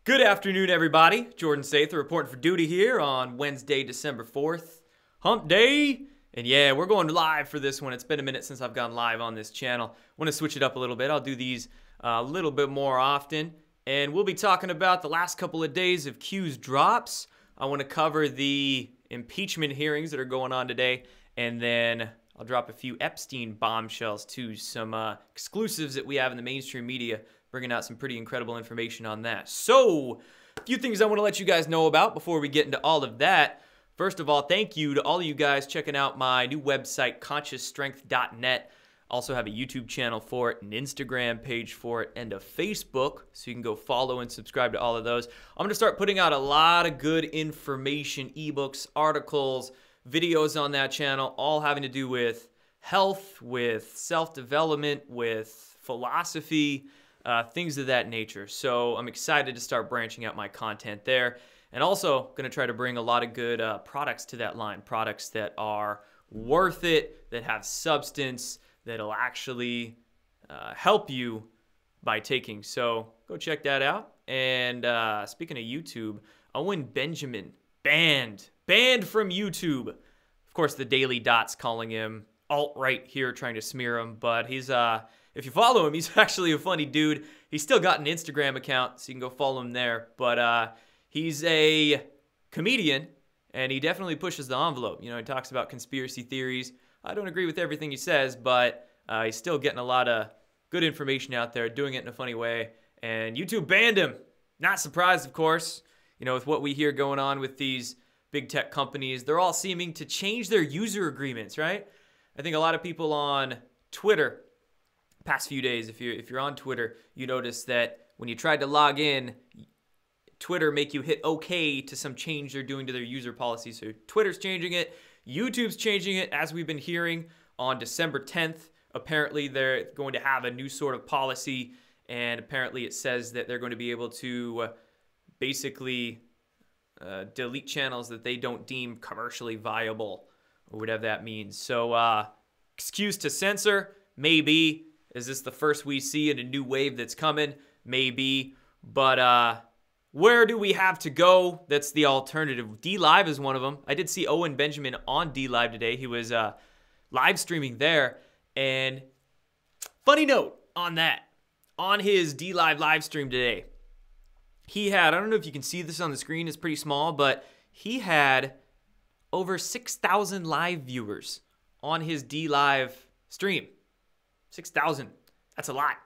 Good afternoon, everybody. Jordan Sather reporting for duty here on Wednesday, December 4th. Hump Day. And yeah, we're going live for this one. It's been a minute since I've gone live on this channel. Want to switch it up a little bit. I'll do these a little bit more often. And we'll be talking about the last couple of days of Q's drops. I want to cover the impeachment hearings that are going on today. And then I'll drop a few Epstein bombshells too. Some exclusives that we have in the mainstream media, bringing out some pretty incredible information on that. So, a few things I want to let you guys know about before we get into all of that. First of all, thank you to all of you guys checking out my new website, consciousstrength.net. Also have a YouTube channel for it, an Instagram page for it, and a Facebook, so you can go follow and subscribe to all of those. I'm going to start putting out a lot of good information, ebooks, articles, videos on that channel, all having to do with health, with self-development, with philosophy, things of that nature. So I'm excited to start branching out my content there. And also going to try to bring a lot of good products to that line. Products that are worth it, that have substance, that'll actually help you by taking. So go check that out. And speaking of YouTube, Owen Benjamin, banned from YouTube. Of course, the Daily Dot's calling him alt-right here, trying to smear him. But he's... if you follow him, he's actually a funny dude. He's still got an Instagram account, so you can go follow him there. But he's a comedian, and he definitely pushes the envelope. You know, he talks about conspiracy theories. I don't agree with everything he says, but he's still getting a lot of good information out there, doing it in a funny way. And YouTube banned him. Not surprised, of course. You know, with what we hear going on with these big tech companies, they're all seeming to change their user agreements, right? I think a lot of people on Twitter, past few days, if you're on Twitter, you notice that when you tried to log in, Twitter make you hit OK to some change they're doing to their user policy. So Twitter's changing it, YouTube's changing it, as we've been hearing on December 10th. Apparently, they're going to have a new sort of policy, and apparently it says that they're going to be able to basically delete channels that they don't deem commercially viable, or whatever that means. So excuse to censor, maybe. Is this the first we see in a new wave that's coming? Maybe. But where do we have to go? That's the alternative. D-Live is one of them. I did see Owen Benjamin on D-Live today. He was live streaming there. And funny note on that. On his D-Live live stream today, he had, I don't know if you can see this on the screen, it's pretty small, but he had over 6,000 live viewers on his D-Live stream. 6,000. That's a lot.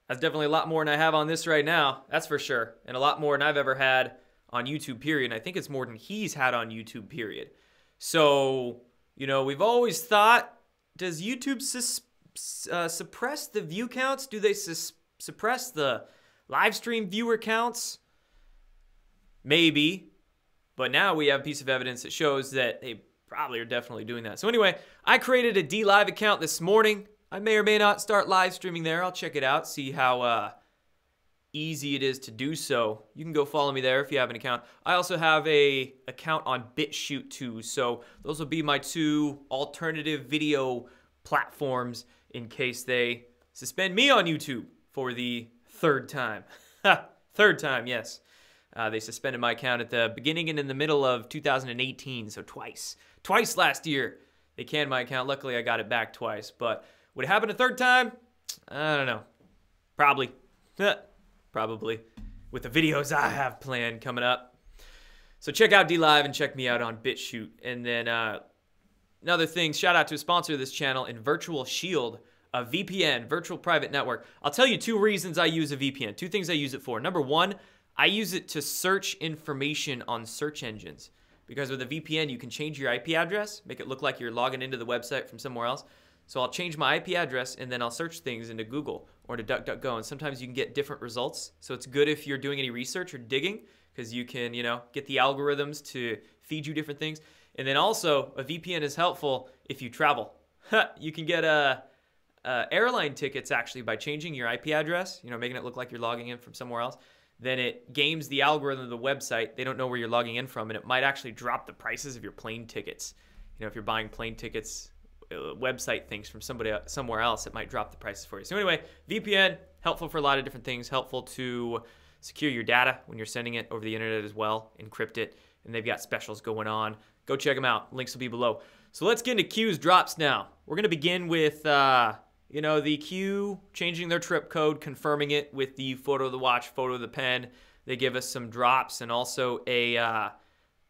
That's definitely a lot more than I have on this right now. That's for sure. And a lot more than I've ever had on YouTube, period. And I think it's more than he's had on YouTube, period. So, you know, we've always thought, does YouTube suppress the view counts? Do they suppress the live stream viewer counts? Maybe. But now we have a piece of evidence that shows that they probably are definitely doing that. So anyway, I created a D-Live account this morning. I may or may not start live streaming there. I'll check it out, see how easy it is to do so. You can go follow me there if you have an account. I also have a account on BitChute too, so those will be my two alternative video platforms in case they suspend me on YouTube for the third time. Third time, yes. They suspended my account at the beginning and in the middle of 2018, so twice. Twice last year they canned my account. Luckily, I got it back twice, but would it happen a third time? I don't know. Probably. Probably. With the videos I have planned coming up. So check out D-Live and check me out on BitChute. And then another thing, shout out to a sponsor of this channel, in Virtual Shield, a VPN, virtual private network. I'll tell you two reasons I use a VPN. Two things I use it for. Number one, I use it to search information on search engines. Because with a VPN, you can change your IP address, make it look like you're logging into the website from somewhere else. So I'll change my IP address, and then I'll search things into Google or into DuckDuckGo, and sometimes you can get different results. So it's good if you're doing any research or digging, because you can, you know, get the algorithms to feed you different things. And then also, a VPN is helpful if you travel. You can get airline tickets, actually, by changing your IP address, you know, making it look like you're logging in from somewhere else. Then it games the algorithm of the website. They don't know where you're logging in from, and it might actually drop the prices of your plane tickets. You know, if you're buying plane tickets, website thinks from somewhere else, it might drop the prices for you. So anyway, VPN, helpful for a lot of different things. Helpful to secure your data when you're sending it over the internet as well, encrypt it, and they've got specials going on. Go check them out. Links will be below. So let's get into Q's drops now. We're going to begin with, the Q changing their trip code, confirming it with the photo of the watch, photo of the pen. They give us some drops and also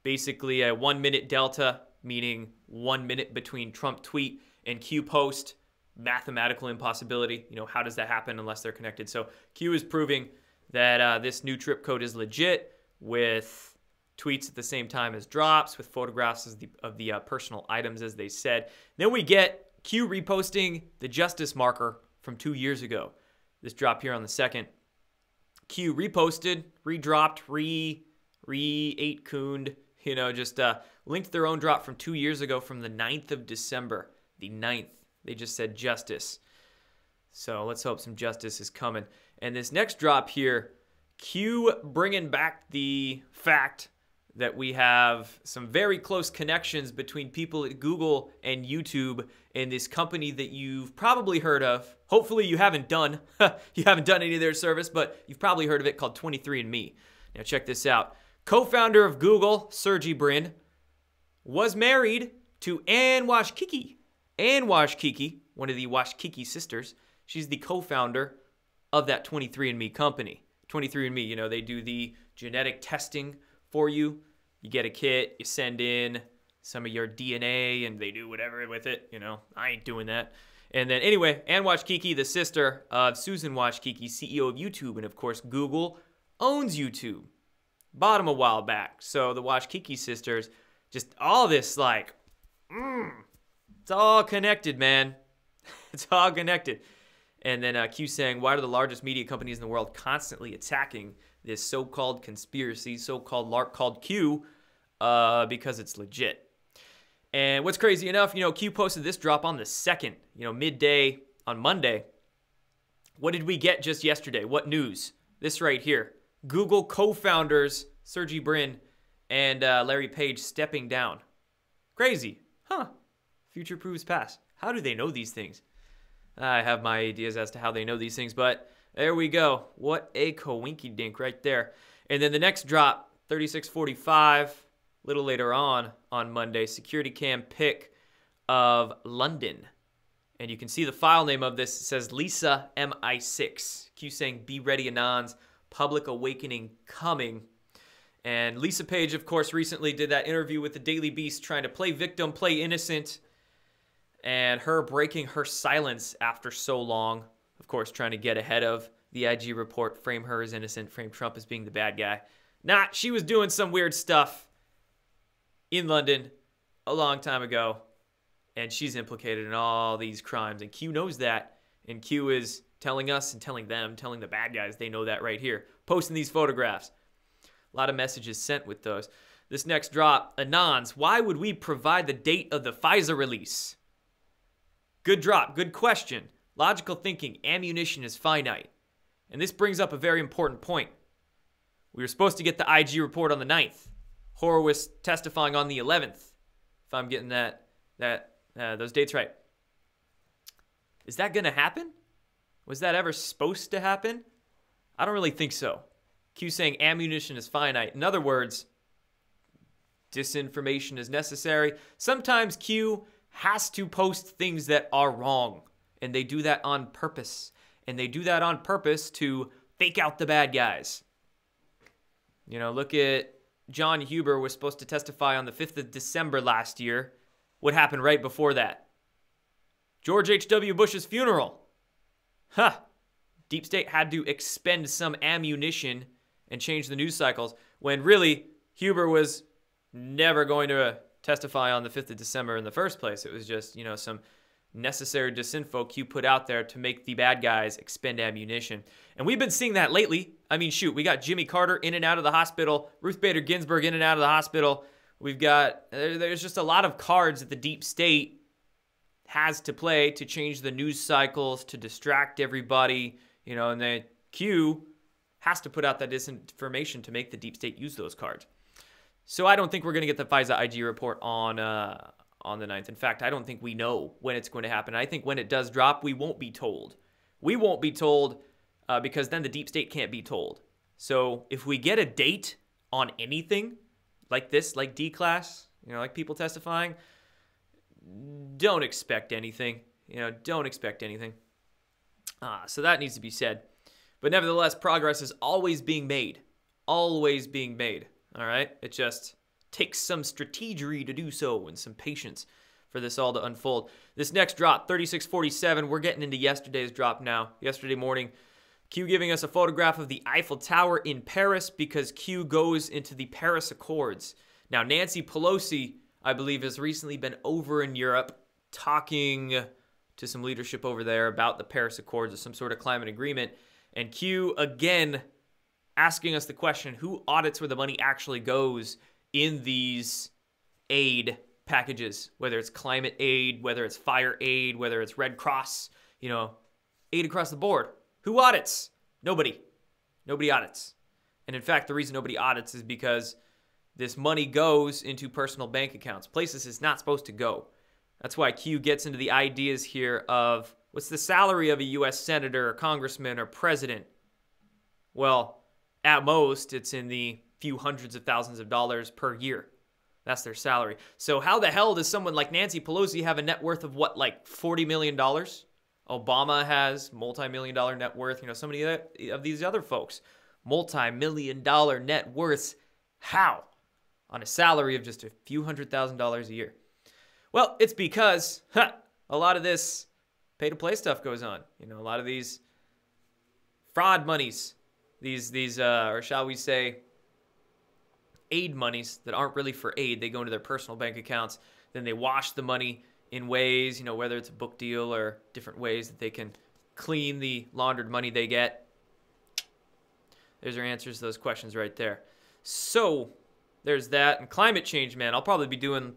basically a 1 minute delta, meaning 1 minute between Trump tweet and Q post. Mathematical impossibility. How does that happen unless they're connected? So Q is proving that this new trip code is legit with tweets at the same time as drops, with photographs of the personal items, as they said. Then we get Q reposting the justice marker from 2 years ago. This drop here on the 2nd. Q reposted, redropped, re-8-cooned, just linked their own drop from 2 years ago from the 9th of December. The 9th. They just said justice. So let's hope some justice is coming. And this next drop here, Q bringing back the fact that we have some very close connections between people at Google and YouTube and this company that you've probably heard of. Hopefully you haven't done. You haven't done any of their service, but you've probably heard of it, called 23andMe. Now check this out. Co-founder of Google, Sergey Brin, was married to Anne Washkiki. Anne Washkiki, one of the Washkiki sisters, she's the co-founder of that 23andMe company. 23andMe, they do the genetic testing for you. You get a kit, you send in some of your DNA, and they do whatever with it. I ain't doing that. And then anyway, Anne Washkiki, the sister of Susan Washkiki, CEO of YouTube, and of course Google owns YouTube. Bought them a while back. So the Washkiki sisters, just all this it's all connected, man. It's all connected. And then Q saying, why are the largest media companies in the world constantly attacking this so-called conspiracy, so-called LARP called Q, because it's legit. And what's crazy enough, Q posted this drop on the 2nd, midday on Monday. What did we get just yesterday? What news? This right here. Google co-founders Sergey Brin and Larry Page stepping down. Crazy. Huh. Future proves past. How do they know these things? I have my ideas as to how they know these things, but there we go. What a coinky-dink right there. And then the next drop, 36:45, a little later on Monday, security cam pic of London. And you can see the file name of this. It says Lisa MI6. Q saying, be ready, Anons. Public awakening coming. And Lisa Page, of course, recently did that interview with the Daily Beast trying to play victim, play innocent. And her breaking her silence after so long, of course, trying to get ahead of the IG report, frame her as innocent, frame Trump as being the bad guy. She was doing some weird stuff in London a long time ago, and she's implicated in all these crimes, and Q knows that, and Q is telling us and telling them, telling the bad guys, they know that right here, posting these photographs. A lot of messages sent with those. This next drop, Anons, why would we provide the date of the FISA release? Good drop, good question. Logical thinking, ammunition is finite. And this brings up a very important point. We were supposed to get the IG report on the 9th. Horowitz testifying on the 11th, if I'm getting those dates right. Is that going to happen? Was that ever supposed to happen? I don't really think so. Q saying ammunition is finite. In other words, disinformation is necessary. Sometimes Q has to post things that are wrong, and they do that on purpose. And they do that on purpose to fake out the bad guys. Look at John Huber was supposed to testify on the 5th of December last year. What happened right before that? George H.W. Bush's funeral. Deep State had to expend some ammunition and change the news cycles when really Huber was never going to testify on the 5th of December in the first place. It was just, some necessary disinfo Q put out there to make the bad guys expend ammunition. And we've been seeing that lately. I mean, shoot, we got Jimmy Carter in and out of the hospital, Ruth Bader Ginsburg in and out of the hospital. We've got, there's just a lot of cards that the deep state has to play to change the news cycles, to distract everybody, and then Q has to put out that disinformation to make the deep state use those cards. So I don't think we're going to get the FISA IG report on the 9th. In fact, I don't think we know when it's going to happen. I think when it does drop, we won't be told. We won't be told because then the deep state can't be told. So if we get a date on anything like this, like D-class, like people testifying, don't expect anything. Don't expect anything. So that needs to be said. But nevertheless, progress is always being made. Always being made. All right? It just takes some strategery to do so and some patience for this all to unfold. This next drop, 3647, we're getting into yesterday's drop now. Yesterday morning, Q giving us a photograph of the Eiffel Tower in Paris because Q goes into the Paris Accords. Now, Nancy Pelosi, I believe, has recently been over in Europe talking to some leadership over there about the Paris Accords or some sort of climate agreement. And Q, again, asking us the question, who audits where the money actually goes in these aid packages, whether it's climate aid, whether it's fire aid, whether it's Red Cross, aid across the board. Who audits? Nobody. Nobody audits. And in fact, the reason nobody audits is because this money goes into personal bank accounts, places it's not supposed to go. That's why Q gets into the ideas here of what's the salary of a U.S. senator or congressman or president? Well, at most, it's in the few hundreds of thousands of dollars per year. That's their salary. So how the hell does someone like Nancy Pelosi have a net worth of what, like $40 million? Obama has multi-million-dollar net worth. So many of these other folks, multi-million-dollar net worths. How? On a salary of just a few $100,000 a year. Well, it's because a lot of this pay-to-play stuff goes on. A lot of these fraud monies, these or shall we say, aid monies that aren't really for aid. They go into their personal bank accounts. Then they wash the money in ways, whether it's a book deal or different ways that they can clean the laundered money they get. There's your answers to those questions right there. So there's that. And climate change, man, I'll be doing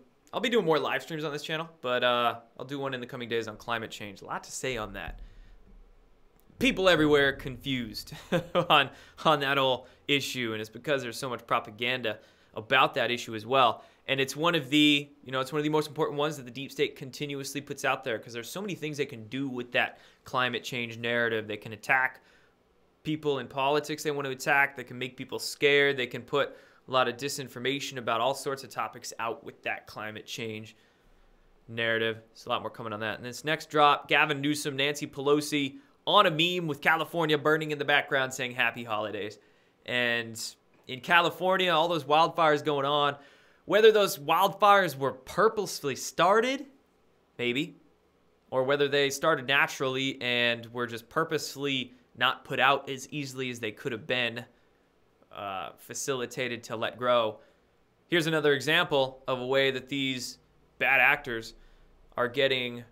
more live streams on this channel, but I'll do one in the coming days on climate change. A lot to say on that. People everywhere confused on that whole issue, and it's because there's so much propaganda about that issue as well. And it's one of the, it's one of the most important ones that the deep state continuously puts out there, because there's so many things they can do with that climate change narrative. They can attack people in politics they want to attack. They can make people scared. They can put a lot of disinformation about all sorts of topics out with that climate change narrative. There's a lot more coming on that. And this next drop, Gavin Newsom, Nancy Pelosi on a meme with California burning in the background saying happy holidays. And in California, all those wildfires going on, whether those wildfires were purposefully started, maybe, or whether they started naturally and were just purposefully not put out as easily as they could have been, facilitated to let grow. Here's another example of a way that these bad actors are getting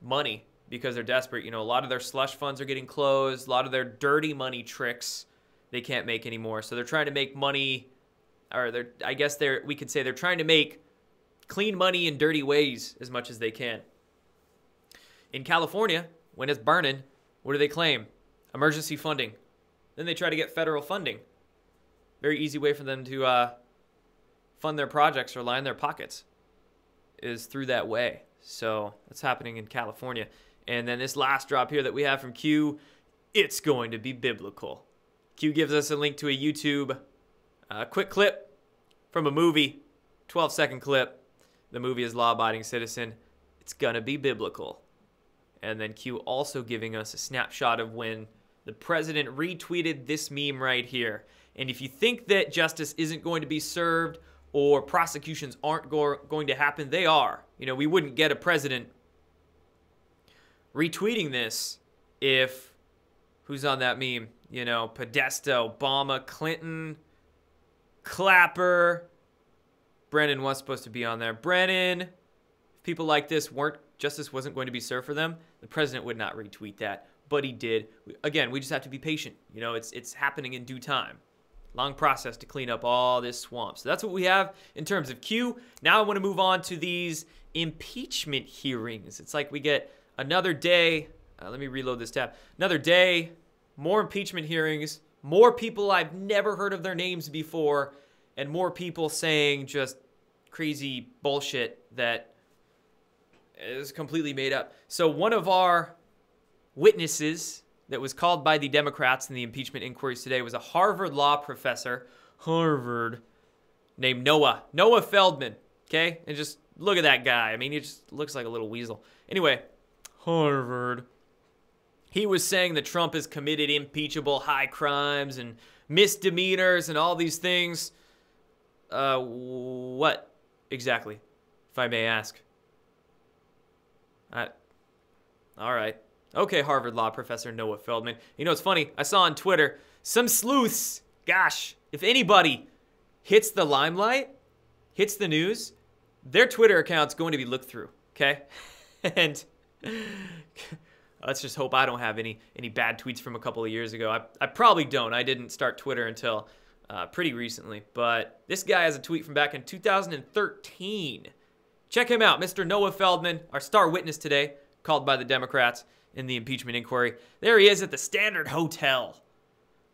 money because they're desperate. A lot of their slush funds are getting closed. A lot of their dirty money tricks they can't make anymore. So they're trying to make money, or we could say they're trying to make clean money in dirty ways as much as they can. In California, when it's burning, what do they claim? Emergency funding. Then they try to get federal funding. Very easy way for them to fund their projects or line their pockets is through that way. So that's happening in California. And then this last drop here that we have from Q, it's going to be biblical. Q gives us a link to a YouTube quick clip from a movie, 12-second clip. The movie is Law Abiding Citizen. It's going to be biblical. And then Q also giving us a snapshot of when the president retweeted this meme right here. And if you think that justice isn't going to be served or prosecutions aren't going to happen, they are. We wouldn't get a president retweeting this if, who's on that meme? Podesta, Obama, Clinton, Clapper. Brennan was supposed to be on there. Brennan, if people like this justice wasn't going to be served for them, the president would not retweet that. But he did. Again, we just have to be patient. It's happening in due time. Long process to clean up all this swamp. So that's what we have in terms of Q. Now I want to move on to these impeachment hearings. It's like we get another day. Let me reload this tab. Another day, more impeachment hearings, more people I've never heard of their names before, and more people saying just crazy bullshit that is completely made up. So one of our witnesses, that was called by the Democrats in the impeachment inquiries today was a Harvard law professor, named Noah Feldman, okay? And just look at that guy. I mean, he just looks like a little weasel. Anyway, Harvard. He was saying that Trump has committed impeachable high crimes and misdemeanors and all these things. What exactly, if I may ask? All right. Okay, Harvard law professor Noah Feldman. You know, it's funny. I saw on Twitter some sleuths. Gosh, if anybody hits the limelight, hits the news, their Twitter account's going to be looked through, okay? And let's just hope I don't have any bad tweets from a couple of years ago. I probably don't. I didn't start Twitter until pretty recently. But this guy has a tweet from back in 2013. Check him out, Mr. Noah Feldman, our star witness today, called by the Democrats in the impeachment inquiry. There he is at the Standard Hotel.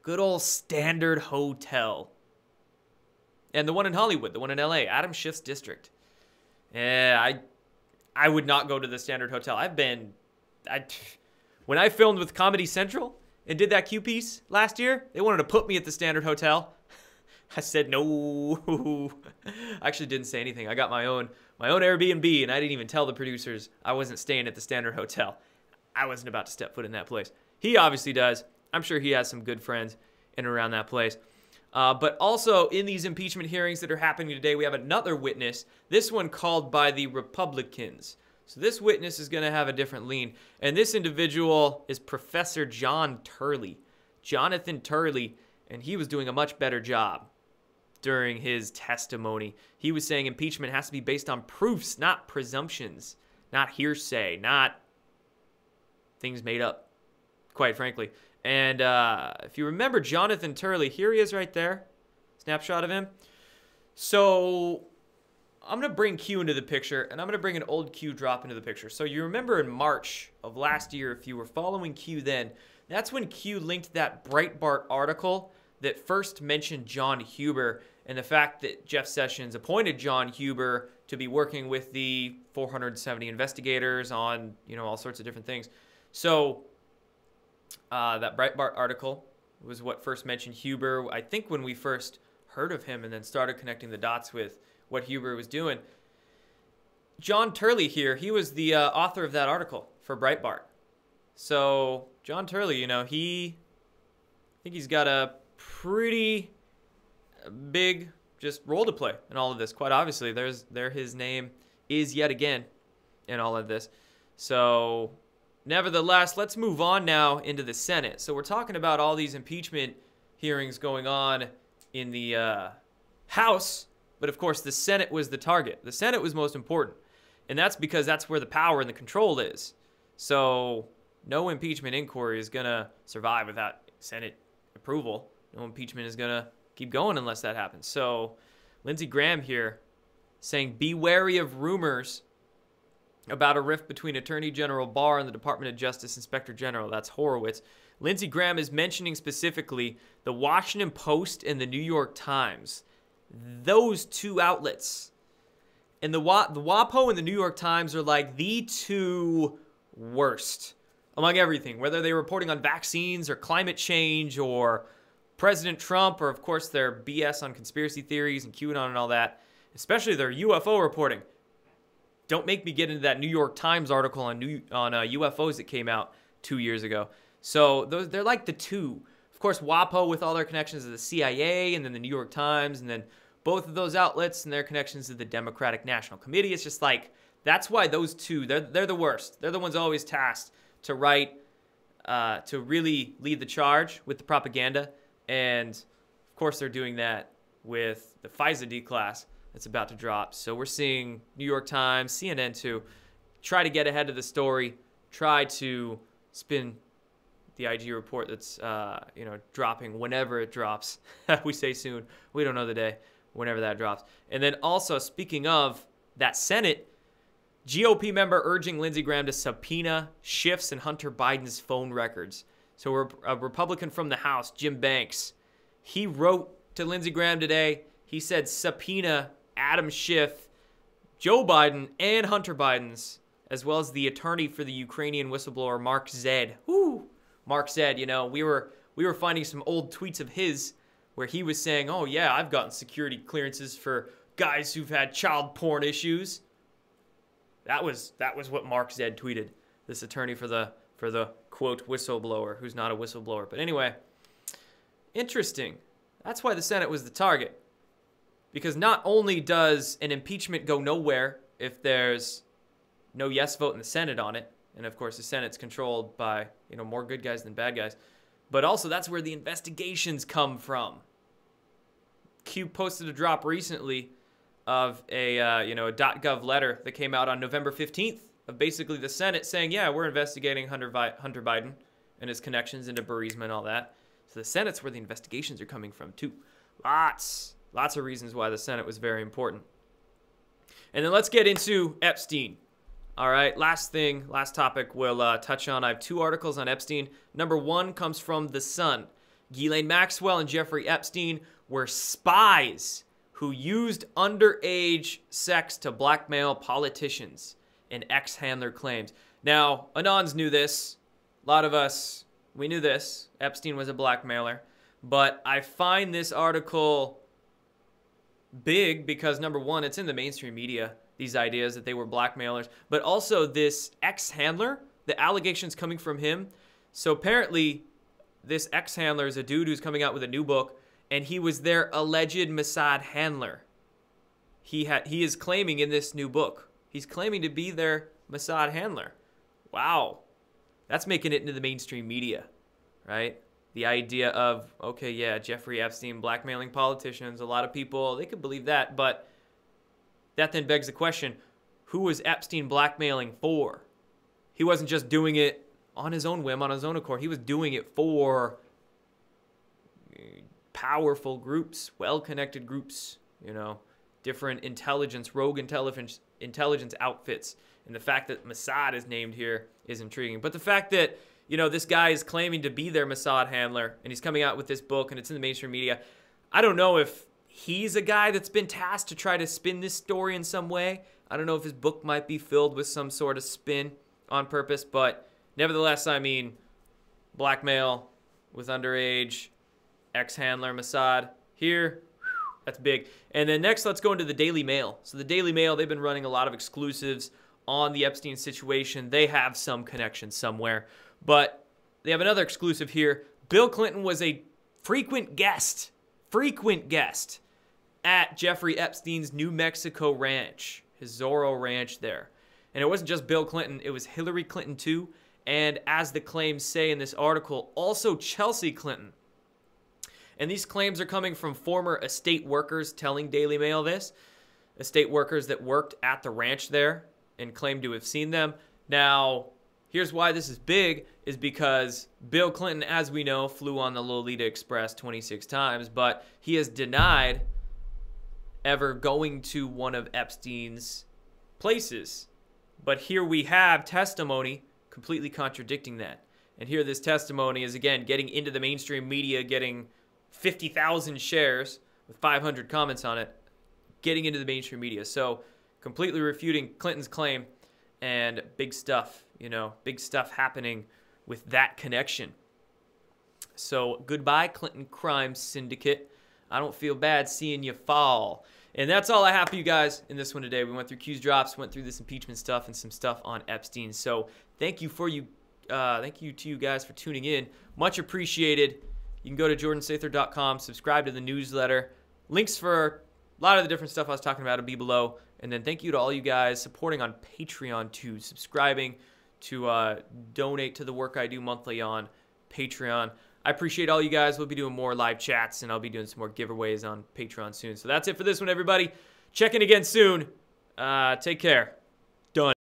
Good old Standard Hotel. And the one in Hollywood, the one in LA, Adam Schiff's district. Yeah, I would not go to the Standard Hotel. When I filmed with Comedy Central and did that Q piece last year, they wanted to put me at the Standard Hotel. I said no. I actually didn't say anything. I got my own Airbnb, and I didn't even tell the producers I wasn't staying at the Standard Hotel. I wasn't about to step foot in that place. He obviously does. I'm sure he has some good friends in and around that place. But also in these impeachment hearings that are happening today, we have another witness, this one called by the Republicans. So this witness is going to have a different lean. And this individual is Professor John Turley, Jonathan Turley, and he was doing a much better job during his testimony. He was saying impeachment has to be based on proofs, not presumptions, not hearsay, not things made up, quite frankly. And if you remember Jonathan Turley, here he is right there. Snapshot of him. So I'm going to bring Q into the picture, and I'm going to bring an old Q drop into the picture. So you remember in March of last year, if you were following Q then, that's when Q linked that Breitbart article that first mentioned John Huber and the fact that Jeff Sessions appointed John Huber to be working with the 470 investigators on, all sorts of different things. So that Breitbart article was what first mentioned Huber, I think, when we first heard of him and then started connecting the dots with what Huber was doing. John Turley here, he was the author of that article for Breitbart. So John Turley, I think he's got a pretty big just role to play in all of this. Quite obviously, his name is yet again in all of this. So nevertheless, let's move on now into the Senate. So we're talking about all these impeachment hearings going on in the House, but of course the Senate was the target. The Senate was most important, and that's because that's where the power and the control is. So no impeachment inquiry is going to survive without Senate approval. No impeachment is going to keep going unless that happens. So Lindsey Graham here saying, be wary of rumors about a rift between Attorney General Barr and the Department of Justice Inspector General. That's Horowitz. Lindsey Graham is mentioning specifically the Washington Post and the New York Times. Those two outlets. And the WAPO and the New York Times are like the two worst among everything, whether they're reporting on vaccines or climate change or President Trump, or of course their BS on conspiracy theories and QAnon and all that, especially their UFO reporting. Don't make me get into that New York Times article on UFOs that came out 2 years ago. So they're like the two. Of course, WAPO with all their connections to the CIA, and then the New York Times, and then both of those outlets and their connections to the Democratic National Committee. It's just like, that's why those two, they're the worst. They're the ones always tasked to write, to really lead the charge with the propaganda. And of course, they're doing that with the FISA D-class that's about to drop. So we're seeing New York Times, CNN too, try to get ahead of the story, try to spin the IG report that's dropping whenever it drops. We say soon. We don't know the day, whenever that drops. And then also, speaking of that Senate, GOP member urging Lindsey Graham to subpoena Schiff's and Hunter Biden's phone records. So a Republican from the House, Jim Banks, he wrote to Lindsey Graham today. He said subpoena Adam Schiff, Joe Biden, and Hunter Biden's, as well as the attorney for the Ukrainian whistleblower, Mark Zed. Woo! Mark said, we were finding some old tweets of his where he was saying, oh yeah, I've gotten security clearances for guys who've had child porn issues. That was what Mark Zed tweeted, this attorney for the quote whistleblower, who's not a whistleblower. But anyway, interesting. That's why the Senate was the target. Because not only does an impeachment go nowhere if there's no yes vote in the Senate on it, and of course the Senate's controlled by, more good guys than bad guys, but also that's where the investigations come from. Q posted a drop recently of a .gov letter that came out on November 15th of basically the Senate saying, yeah, we're investigating Hunter Biden and his connections into Burisma and all that. So the Senate's where the investigations are coming from too. Lots of reasons why the Senate was very important. And then let's get into Epstein. All right, last topic we'll touch on. I have 2 articles on Epstein. Number 1 comes from The Sun. Ghislaine Maxwell and Jeffrey Epstein were spies who used underage sex to blackmail politicians, an ex-handler claims. Now, Anons knew this. A lot of us, we knew this. Epstein was a blackmailer. But I find this article big because, number 1, it's in the mainstream media, these ideas that they were blackmailers. But also this ex-handler, the allegations coming from him. So apparently, this ex-handler is a dude who's coming out with a new book, and he was their alleged Mossad handler. He is claiming in this new book, he's claiming to be their Mossad handler. Wow. That's making it into the mainstream media, right? The idea of, okay, yeah, Jeffrey Epstein blackmailing politicians. A lot of people, they could believe that, but that then begs the question, who was Epstein blackmailing for? He wasn't just doing it on his own whim, on his own accord. He was doing it for powerful groups, well-connected groups, different intelligence, rogue intelligence outfits. And the fact that Mossad is named here is intriguing. But the fact that, this guy is claiming to be their Mossad handler, and he's coming out with this book, and it's in the mainstream media, I don't know if he's a guy that's been tasked to try to spin this story in some way. I don't know if his book might be filled with some sort of spin on purpose, but nevertheless, I mean, blackmail with underage, ex-handler Mossad here, that's big. And then next, let's go into the Daily Mail. So the Daily Mail, they've been running a lot of exclusives on the Epstein situation. They have some connection somewhere, but they have another exclusive here. Bill Clinton was a frequent guest at Jeffrey Epstein's New Mexico ranch, his Zorro ranch there. And it wasn't just Bill Clinton, it was Hillary Clinton too, and as the claims say in this article, also Chelsea Clinton. And these claims are coming from former estate workers telling Daily Mail this. Estate workers that worked at the ranch there and claimed to have seen them. Now, here's why this is big, is because Bill Clinton, as we know, flew on the Lolita Express 26 times, but he has denied ever going to one of Epstein's places. But here we have testimony completely contradicting that. And here this testimony is, again, getting into the mainstream media, getting 50,000 shares with 500 comments on it, getting into the mainstream media. So completely refuting Clinton's claim, and big stuff, big stuff happening with that connection. So goodbye, Clinton crime syndicate. I don't feel bad seeing you fall. And that's all I have for you guys in this one today. We went through Q's drops, went through this impeachment stuff and some stuff on Epstein. So thank you to you guys for tuning in. Much appreciated. You can go to jordansather.com, subscribe to the newsletter. Links for a lot of the different stuff I was talking about will be below. And then thank you to all you guys supporting on Patreon too, subscribing to donate to the work I do monthly on Patreon. I appreciate all you guys. We'll be doing more live chats, and I'll be doing some more giveaways on Patreon soon. So that's it for this one, everybody. Check in again soon. Take care.